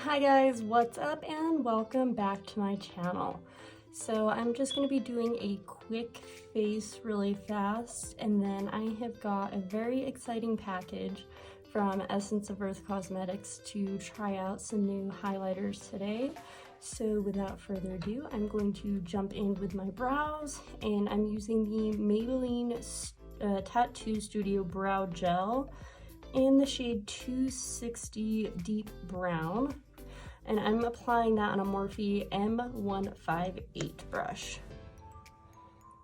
Hi guys, what's up and welcome back to my channel. So I'm just going to be doing a quick face really fast, and then I have got a very exciting package from Essence of Earth Cosmetics to try out some new highlighters today. So without further ado, I'm going to jump in with my brows, and I'm using the Maybelline Tattoo Studio Brow Gel in the shade 260 Deep Brown, and I'm applying that on a Morphe M158 brush.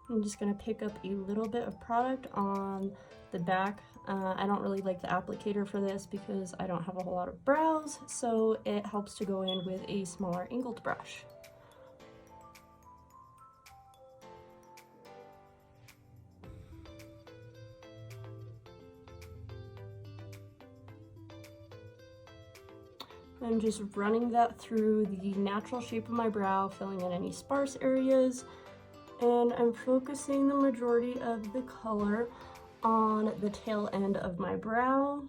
I'm just going to pick up a little bit of product on the back. I don't really like the applicator for this because I don't have a whole lot of brows, so it helps to go in with a smaller angled brush. I'm just running that through the natural shape of my brow, filling in any sparse areas, and I'm focusing the majority of the color on the tail end of my brow.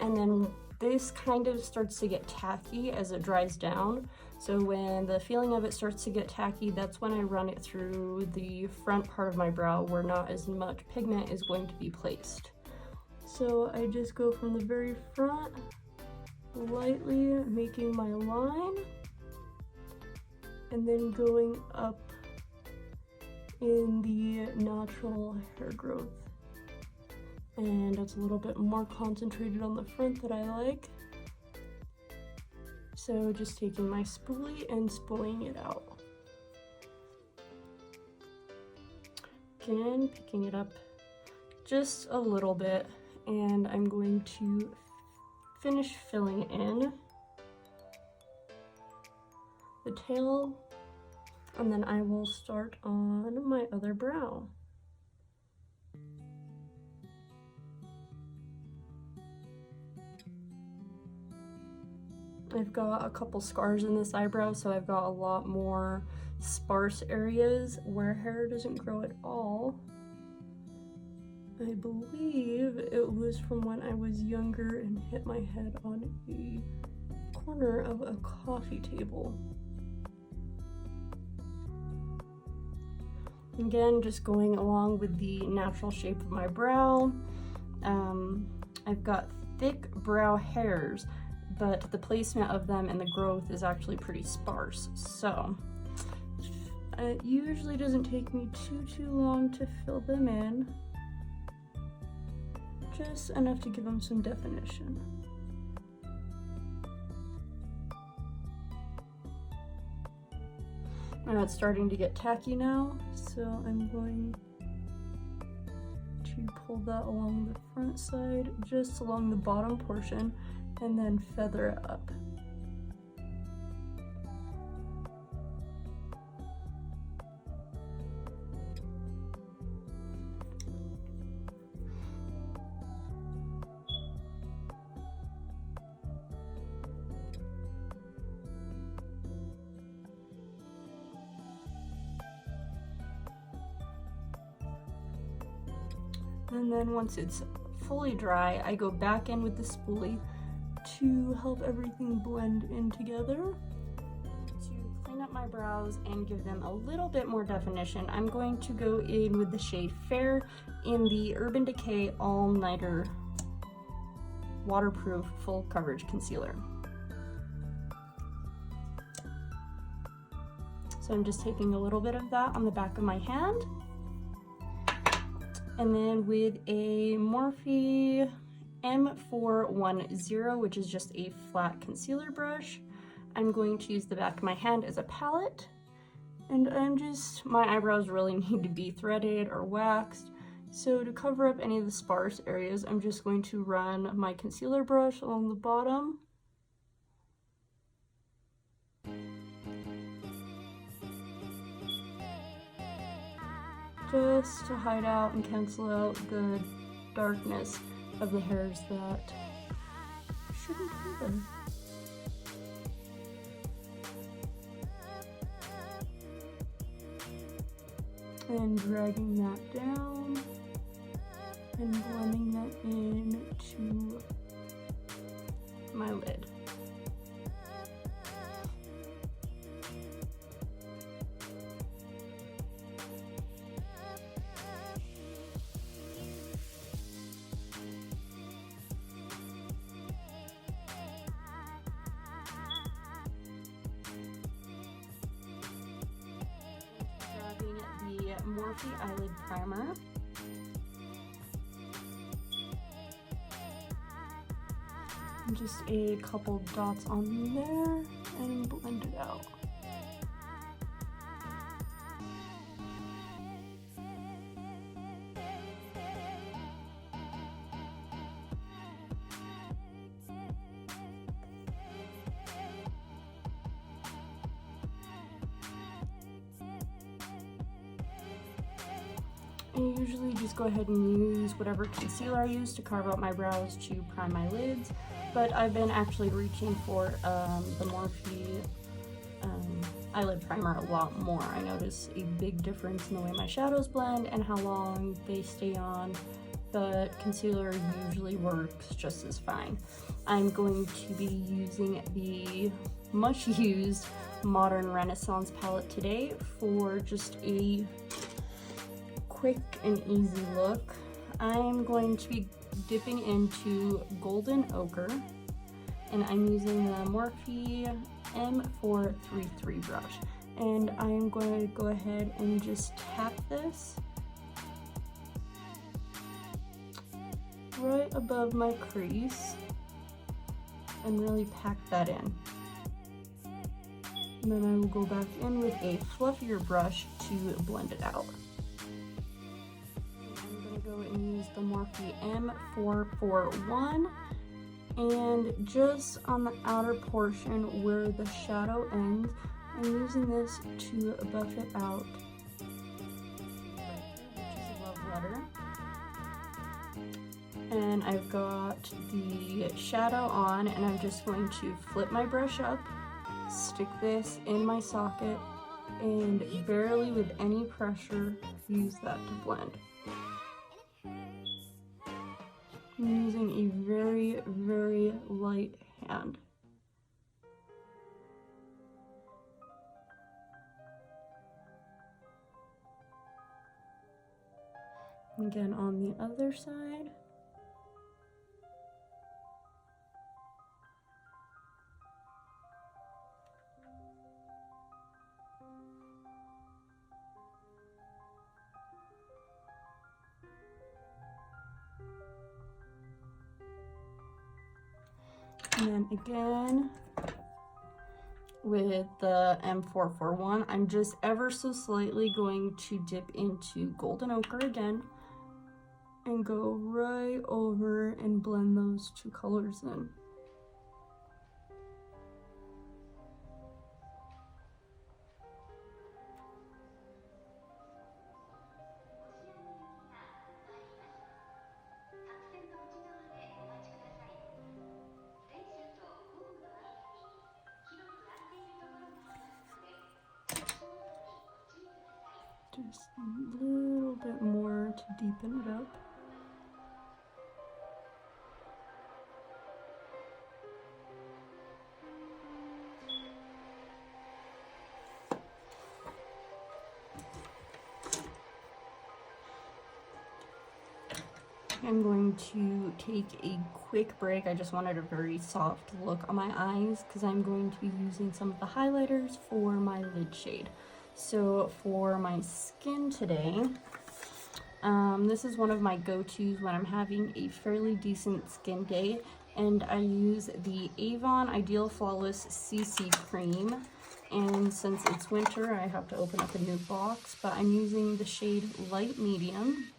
And then this kind of starts to get tacky as it dries down. So when the feeling of it starts to get tacky, that's when I run it through the front part of my brow where not as much pigment is going to be placed. So I just go from the very front, lightly making my line, and then going up in the natural hair growth. And it's a little bit more concentrated on the front that I like. So just taking my spoolie and spooling it out. Again, picking it up just a little bit, and I'm going to finish filling in the tail, and then I will start on my other brow. I've got a couple scars in this eyebrow, so I've got a lot more sparse areas where hair doesn't grow at all. I believe it was from when I was younger and hit my head on a corner of a coffee table. Again, just going along with the natural shape of my brow. I've got thick brow hairs, but the placement of them and the growth is actually pretty sparse. So it usually doesn't take me too long to fill them in. Just enough to give them some definition. Now it's starting to get tacky now, so I'm going to pull that along the front side, just along the bottom portion, and then feather it up. And then once it's fully dry, I go back in with the spoolie to help everything blend in together. To clean up my brows and give them a little bit more definition, I'm going to go in with the shade Fair in the Urban Decay All Nighter Waterproof Full Coverage Concealer. So I'm just taking a little bit of that on the back of my hand. And then with a Morphe M410, which is just a flat concealer brush, I'm going to use the back of my hand as a palette. And my eyebrows really need to be threaded or waxed. So to cover up any of the sparse areas, I'm just going to run my concealer brush along the bottom. Just to hide out and cancel out the darkness of the hairs that shouldn't be there. And dragging that down and blending that into my lid. Morphe Eyelid Primer. And just a couple dots on there and blend it out. I usually just go ahead and use whatever concealer I use to carve out my brows to prime my lids, but I've been actually reaching for the Morphe eyelid primer a lot more. I notice a big difference in the way my shadows blend and how long they stay on, but concealer usually works just as fine. I'm going to be using the much used Modern Renaissance palette today for just a quick and easy look. I'm going to be dipping into Golden Ochre, and I'm using the Morphe M433 brush, and I'm going to go ahead and just tap this right above my crease and really pack that in. And then I will go back in with a fluffier brush to blend it out. Go and use the Morphe M441, and just on the outer portion where the shadow ends, I'm using this to buff it out, which is a love letter. And I've got the shadow on, and I'm just going to flip my brush up, stick this in my socket, and barely with any pressure use that to blend. I'm using a very, very light hand. Again, on the other side. And then again, with the M441, I'm just ever so slightly going to dip into Golden Ochre again and go right over and blend those two colors in. Just a little bit more to deepen it up. I'm going to take a quick break. I just wanted a very soft look on my eyes because I'm going to be using some of the highlighters for my lid shade. So for my skin today, this is one of my go-tos when I'm having a fairly decent skin day, and I use the Avon Ideal Flawless CC Cream. And since it's winter, I have to open up a new box, but I'm using the shade Light Medium.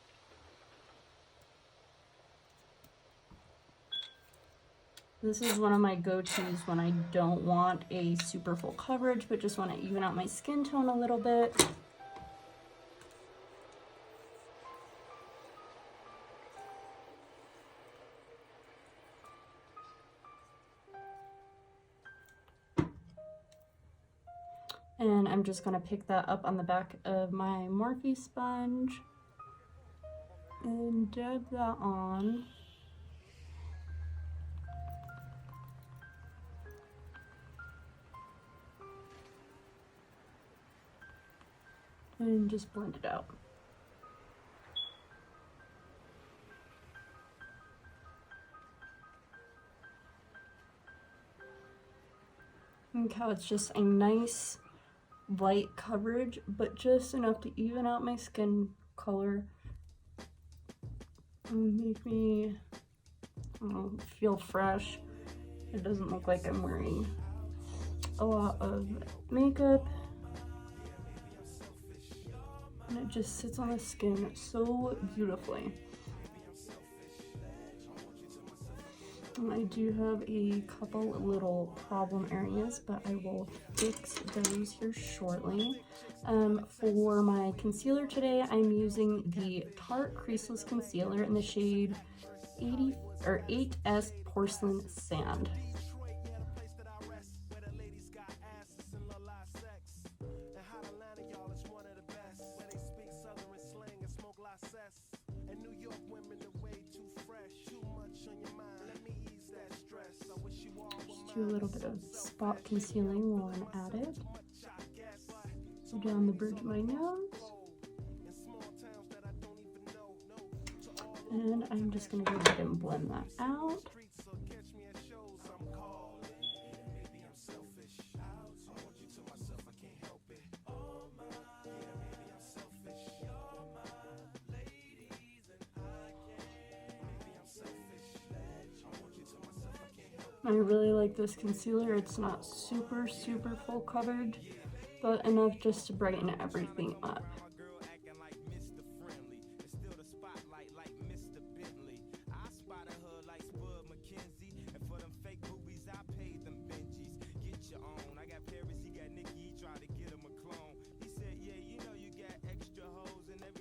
This is one of my go-tos when I don't want a super full coverage, but just want to even out my skin tone a little bit. And I'm just going to pick that up on the back of my Morphe sponge and dab that on. And just blend it out. Look how it's just a nice light coverage, but just enough to even out my skin color and make me, I don't know, feel fresh. It doesn't look like I'm wearing a lot of makeup, and it just sits on the skin so beautifully. And I do have a couple little problem areas, but I will fix those here shortly. For my concealer today, I'm using the Tarte Creaseless Concealer in the shade 8S Porcelain Sand. Do a little bit of spot concealing while I'm at it. So down the bridge of my nose. And I'm just going to go ahead and blend that out. I really like this concealer. It's not super full coverage, but enough just to brighten everything up.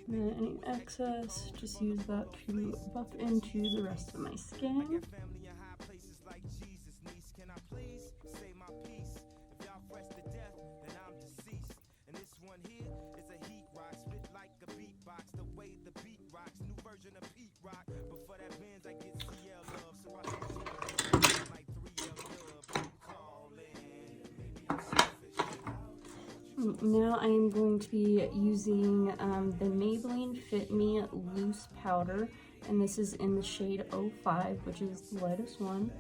And any excess, just use that to buff into the rest of my skin. Now I am going to be using the Maybelline Fit Me Loose Powder, and this is in the shade 05, which is the lightest one.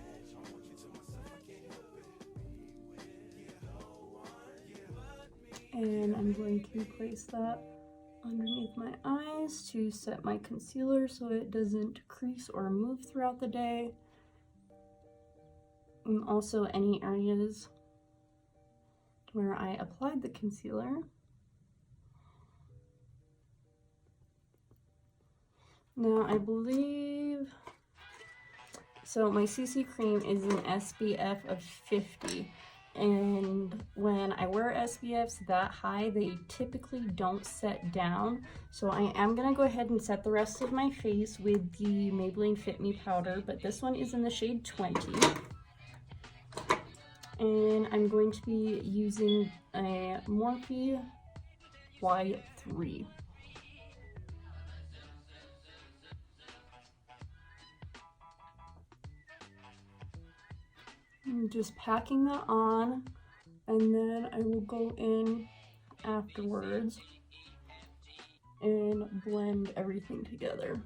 And I'm going to place that underneath my eyes to set my concealer so it doesn't crease or move throughout the day. And also any areas where I applied the concealer. Now I believe, so my CC cream is an SPF of 50, and when I wear SPFs that high, they typically don't set down. So I am gonna go ahead and set the rest of my face with the Maybelline Fit Me powder, but this one is in the shade 20. And I'm going to be using a Morphe Y3. I'm just packing that on, and then I will go in afterwards and blend everything together.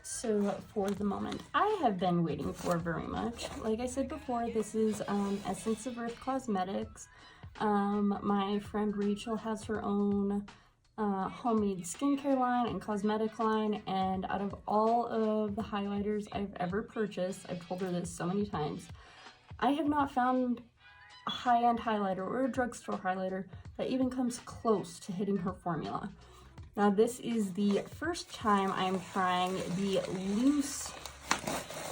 So for the moment I have been waiting for very much, like I said before, this is Essence of Earth Cosmetics. My friend Rachel has her own homemade skincare line and cosmetic line, and out of all of the highlighters I've ever purchased, I've told her this so many times, I have not found a high-end highlighter or a drugstore highlighter that even comes close to hitting her formula. Now this is the first time I'm trying the loose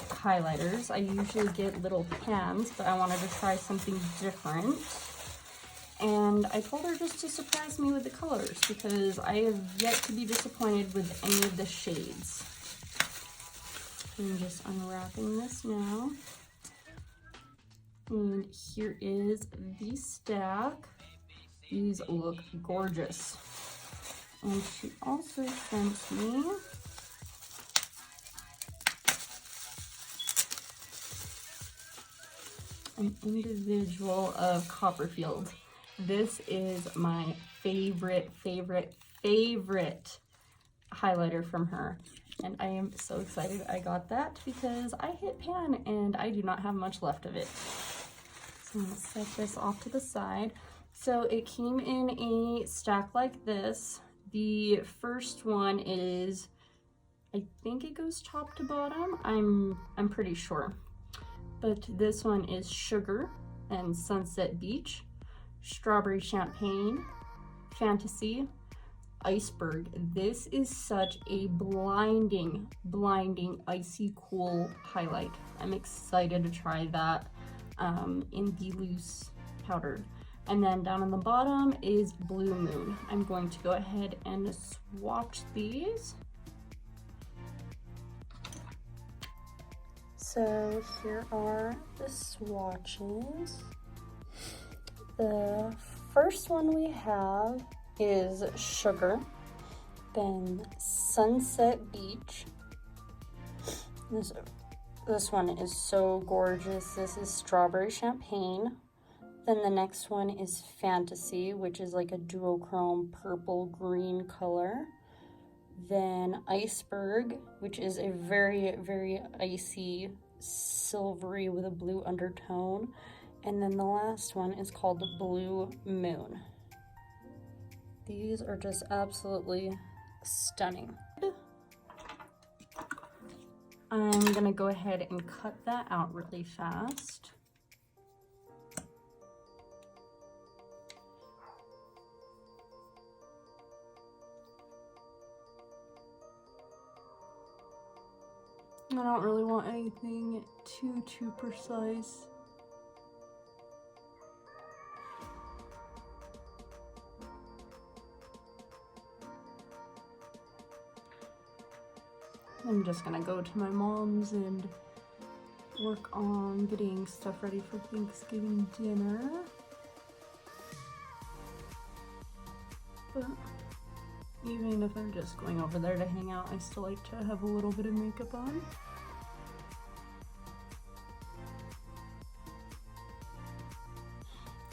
highlighters. I usually get little pans, but I wanted to try something different. And I told her just to surprise me with the colors because I have yet to be disappointed with any of the shades. I'm just unwrapping this now. And here is the stack. These look gorgeous. And she also sent me an individual of Copperfield. This is my favorite highlighter from her. And I am so excited I got that because I hit pan and I do not have much left of it. So I'm gonna set this off to the side. So it came in a stack like this. The first one is, I think it goes top to bottom. I'm pretty sure. But this one is Sugar and Sunset Beach, Strawberry Champagne, Fantasy, Iceberg. This is such a blinding icy cool highlight. I'm excited to try that in the loose powder. And then down on the bottom is Blue Moon. I'm going to go ahead and swatch these. So here are the swatches. The first one we have is Sugar, then Sunset Beach. This one is so gorgeous. This is Strawberry Champagne. Then the next one is Fantasy, which is like a duochrome purple green color. Then Iceberg, which is a very icy silvery with a blue undertone. And then the last one is called Blue Moon. These are just absolutely stunning. I'm gonna go ahead and cut that out really fast. I don't really want anything too precise. I'm just gonna go to my mom's and work on getting stuff ready for Thanksgiving dinner. But even if I'm just going over there to hang out, I still like to have a little bit of makeup on.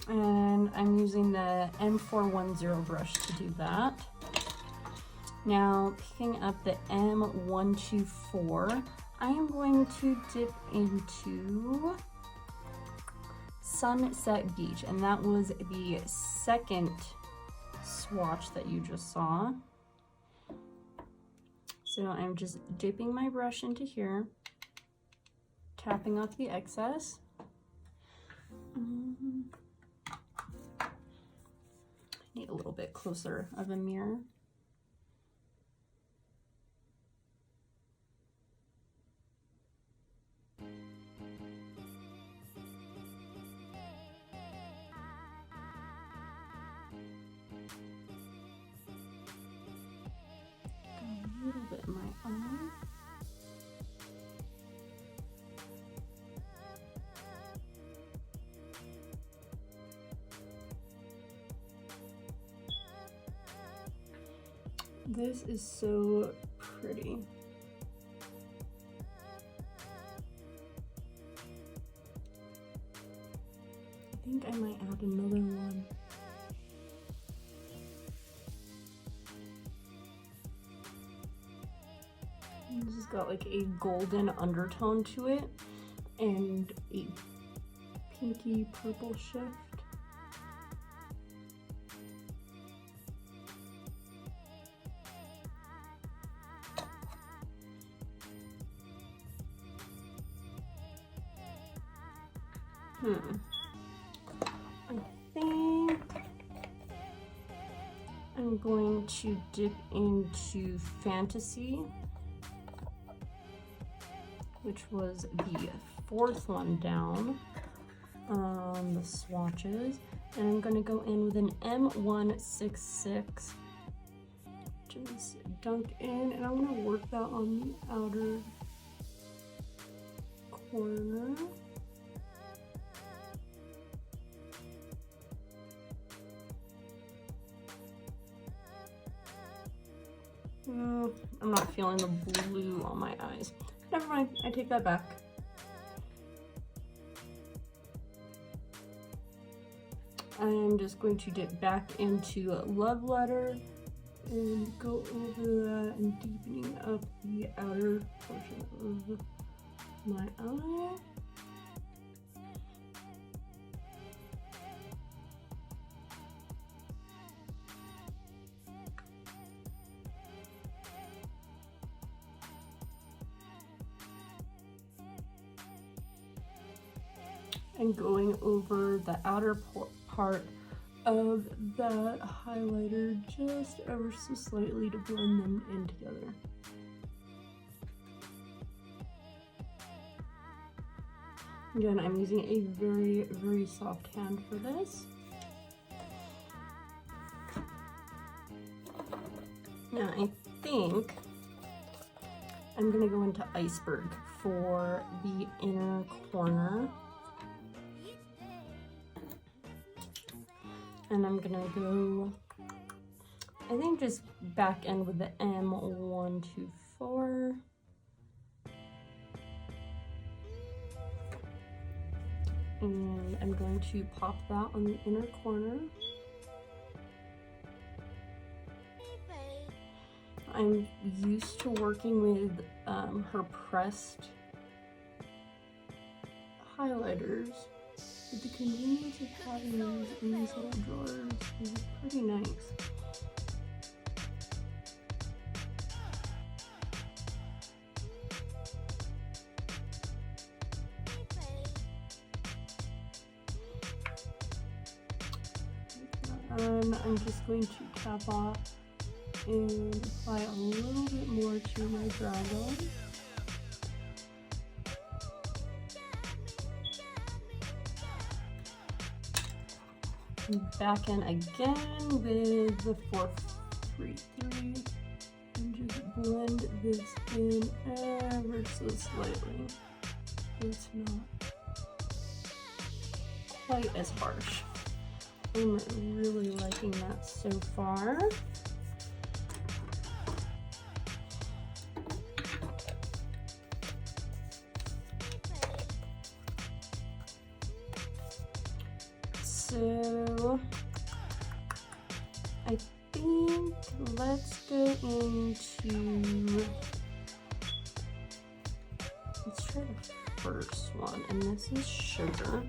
And I'm using the M410 brush to do that. Now, picking up the M124, I am going to dip into Sunset Beach, and that was the second swatch that you just saw. So I'm just dipping my brush into here, tapping off the excess. I need a little bit closer of a mirror. A little bit in my eye. This is so pretty. I think I might add another one. This has got like a golden undertone to it and a pinky purple shift. I think I'm going to dip into Fantasy, which was the fourth one down on the swatches. And I'm gonna go in with an M166. Just dunk in, and I'm gonna work that on the outer corner. I'm not feeling the blue on my eyes. Never mind, I take that back. I'm just going to dip back into Love Letter and go over that and deepening up the outer portion of my eye. And going over the outer part of that highlighter just ever so slightly to blend them in together. Again, I'm using a very, very soft hand for this. Now I think I'm gonna go into Iceberg for the inner corner. And I'm gonna go, I think just back end with the M124. And I'm going to pop that on the inner corner. I'm used to working with her pressed highlighters. But the convenience of having those in these little drawers is pretty nice. I'm just going to tap off and apply a little bit more to my brow bone. Back in again with the 433 and just blend this in ever so slightly. It's not quite as harsh. I'm really liking that so far. So I think let's go into, let's try the first one, and this is Sugar.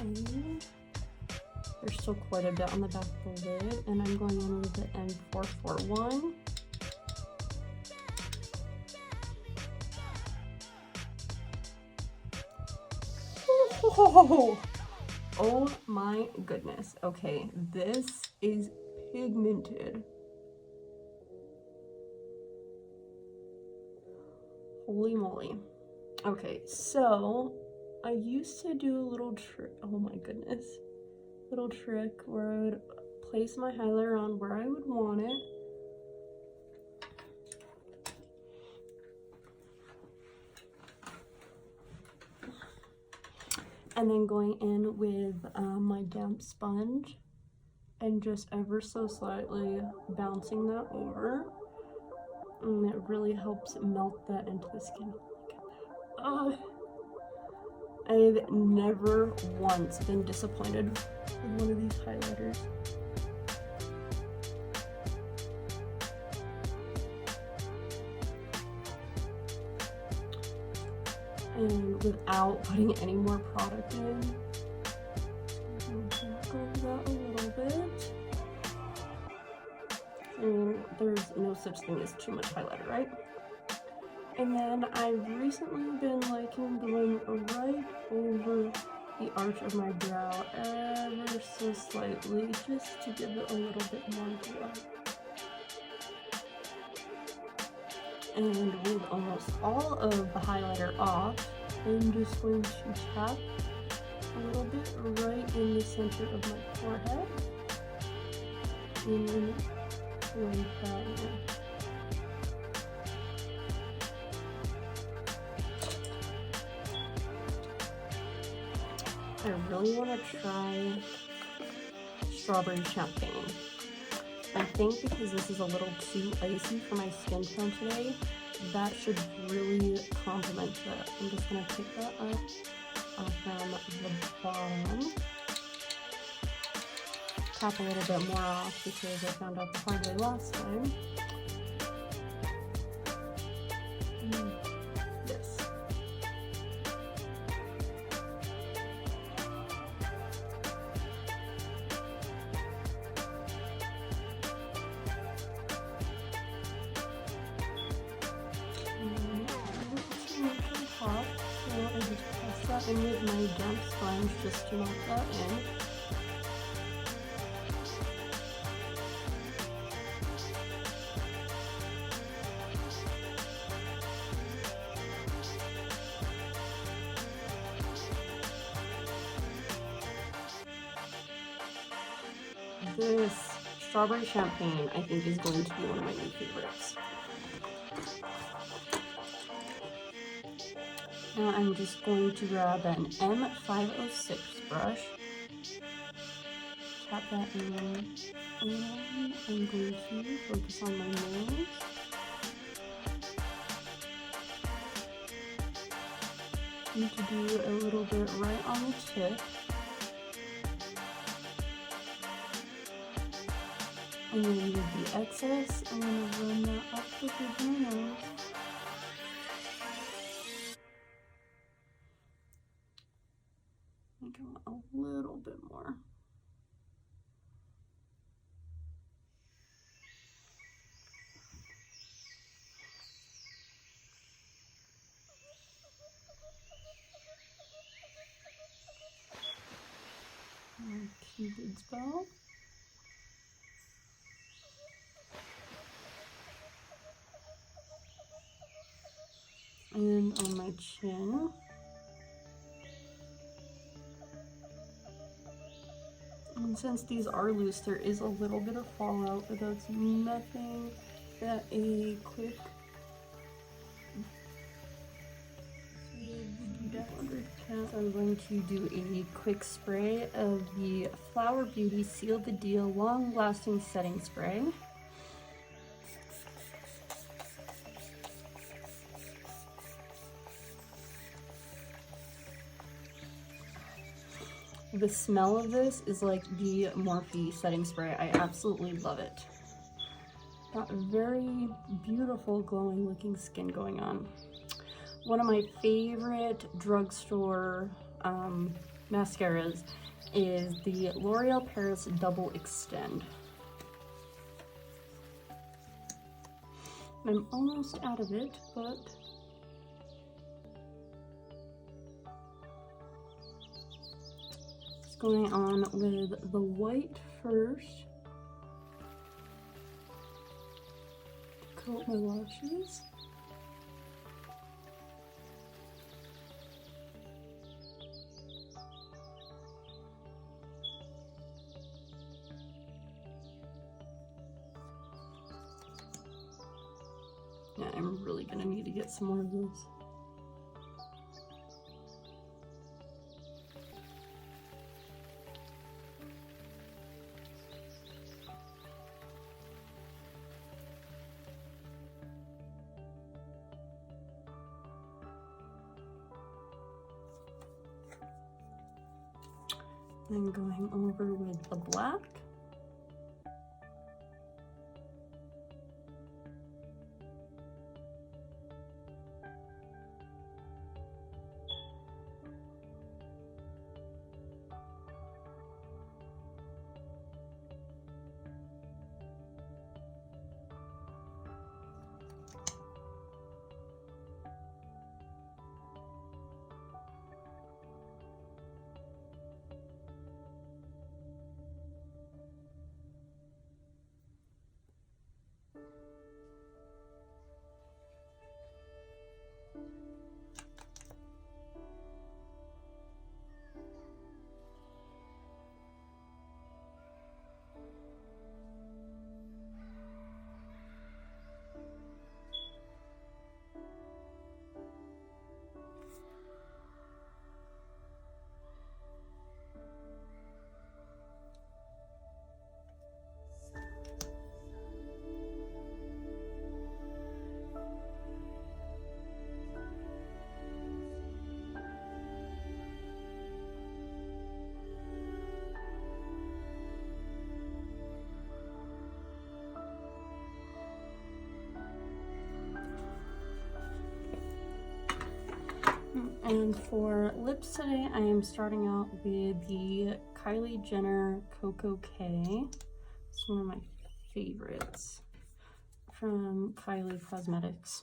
And there's still quite a bit on the back of the lid, and I'm going in with the M441. Oh my goodness. Okay, this is pigmented. Holy moly. Okay, so I used to do a little trick. Oh my goodness. Little trick where I would place my highlighter on where I would want it. And then going in with my damp sponge and just ever so slightly bouncing that over. And it really helps melt that into the skin. Look at that. I've never once been disappointed with one of these highlighters. And without putting any more product in, I'm gonna go over that a little bit. And there's no such thing as too much highlighter, right? And then I've recently been liking going right over the arch of my brow ever so slightly, just to give it a little bit more glow. And with almost all of the highlighter off, I'm just going to tap a little bit right in the center of my forehead. And then blend that in. I really want to try strawberry champagne. I think because this is a little too icy for my skin tone today, that should really complement it. I'm just going to pick that up from the bottom. Tap a little bit more off because I found out the hard way last time. This. Hot, so I just press that in with my damp sponge just to knock that in. This strawberry champagne, I think, is going to be one of my new favorites. Now I'm just going to grab an M506 brush, tap that in, and I'm going to focus on my nose. Need to do a little bit right on the tip. And then leave the excess, and then run that up the tip of my nose. I think I want a little bit more. And Cupid's bow. And on my chin. And since these are loose, there is a little bit of fallout, but that's nothing that a quick I'm going to do a quick spray of the Flower Beauty Seal the Deal Long Lasting Setting Spray. The smell of this is like the Morphe setting spray. I absolutely love it. Got very beautiful glowing looking skin going on. One of my favorite drugstore mascaras is the L'Oreal Paris Double Extend. I'm almost out of it, but it's going on with the white first to coat my lashes. Yeah, I'm really gonna need to get some more of those. Then going over with the black. And for lips today, I am starting out with the Kylie Jenner Coco K. It's one of my favorites from Kylie Cosmetics.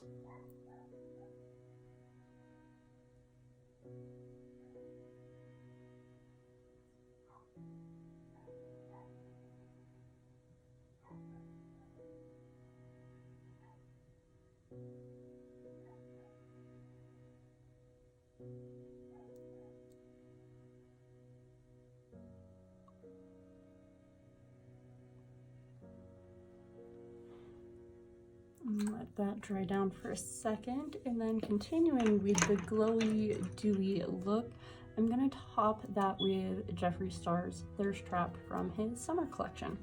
Let that dry down for a second, and then continuing with the glowy, dewy look, I'm gonna top that with Jeffree Star's Thirst Trap from his summer collection.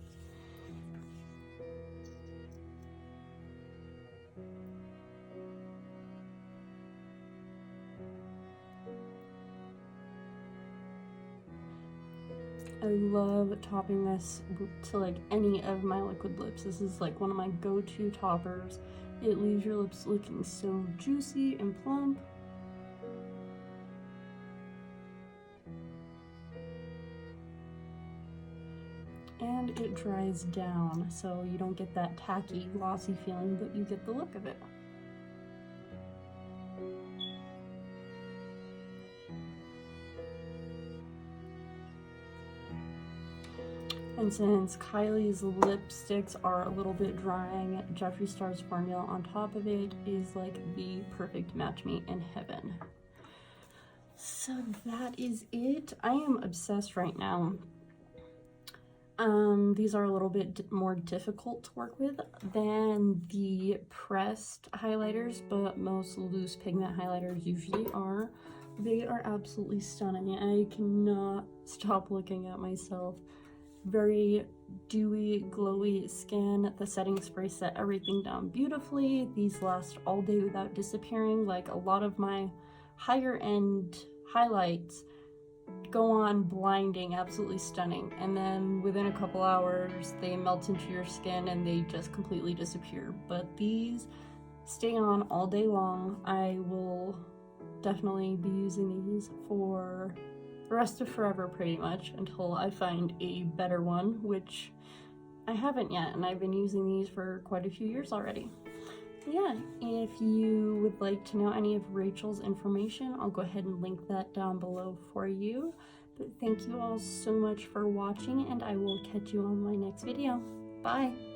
I love topping this to like any of my liquid lips. This is like one of my go-to toppers. It leaves your lips looking so juicy and plump. And it dries down, so you don't get that tacky, glossy feeling, but you get the look of it. And since Kylie's lipsticks are a little bit drying, Jeffree Star's formula on top of it is like the perfect match made in heaven. So that is it. I am obsessed right now. These are a little bit more difficult to work with than the pressed highlighters, but most loose pigment highlighters usually are. They are absolutely stunning. I cannot stop looking at myself. Very dewy, glowy skin. The setting spray set everything down beautifully. These last all day without disappearing. Like a lot of my higher end highlights go on blinding, absolutely stunning, and then within a couple hours they melt into your skin and they just completely disappear. But these stay on all day long. I will definitely be using these for the rest of forever pretty much, until I find a better one, which I haven't yet, and I've been using these for quite a few years already. Yeah, if you would like to know any of Rachel's information, I'll go ahead and link that down below for you. But thank you all so much for watching, and I will catch you on my next video. Bye!